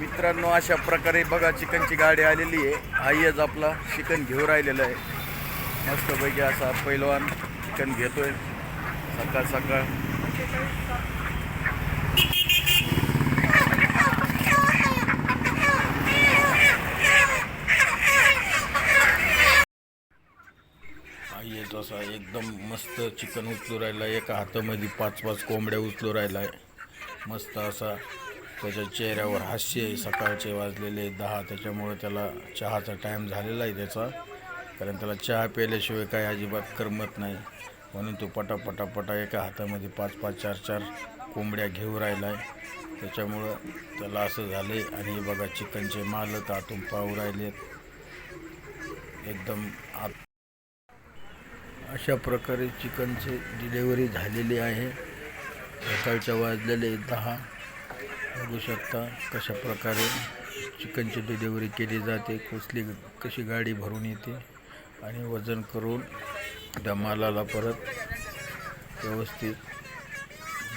मित्रांनो, अशा प्रकारे बघा चिकनची गाडी आलेली आहे. आईच आपला चिकन घेऊन राहिलेला आहे. मस्तपैकी असा पैलवान चिकन घेतोय सकाळ सकाळ. आईच असा एकदम मस्त चिकन उचलू राहिला. एका हातामध्ये 5-5 कोंबड्या उचलू राहिला आहे. मस्त असा त्याच्या चेहऱ्यावर हास्य आहे. सकाळचे वाजलेले 10. त्याच्यामुळे त्याला चहाचा टाईम झालेला आहे त्याचा, कारण त्याला चहा प्यायल्याशिवाय काही अजिबात करमत नाही. म्हणून तो पटापटापटा एका हातामध्ये 5-5 4-4 कोंबड्या घेऊन राहिला आहे. त्याच्यामुळं त्याला असं झालं आहे. आणि बघा चिकनचे मालक आतून पाहू राहिलेत एकदम अशा प्रकारे चिकनची डिलेवरी झालेली आहे. सकाळच्या वाजलेले 10. बघू शकता कशा प्रकारे चिकनची डिलेवरी केली जाते. कशी गाडी भरून येते आणि वजन करून त्या मालाला परत व्यवस्थित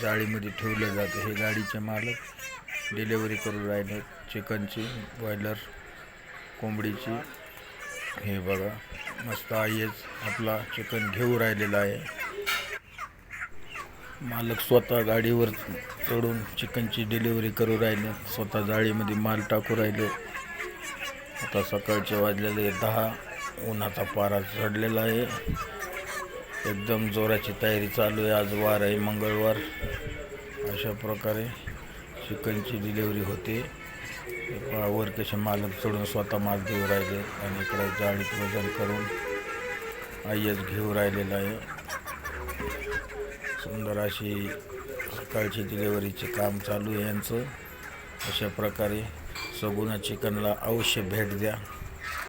जाळीमध्ये ठेवलं जातं. हे गाडीचे मालक डिलेवरी करून राहिले चिकनची, बॉयलर कोंबडीची. हे बघा मस्त आईच आपला चिकन घेऊन राहिलेला आहे. मालक स्वतः गाडीवर चढून चिकनची डिलिव्हरी करू राहिले. स्वतः जाळीमध्ये माल टाकू राहिले. आता सकाळचे वाजलेले 10. उन्हाचा पारा चढलेला आहे. एकदम जोराची तयारी चालू आहे. आज वार आहे, मंगळवार. अशा प्रकारे चिकनची डिलिव्हरी होते. वर कसे मालक चढून स्वतः माल देऊ राहिले आणि इकडे जाळीत वजन करून आईच घेऊन राहिलेला आहे. सुंदर अशी सकाळची डिलेवरीचे काम चालू आहे यांचं. अशा प्रकारे सगुणा चिकनला अवश्य भेट द्या.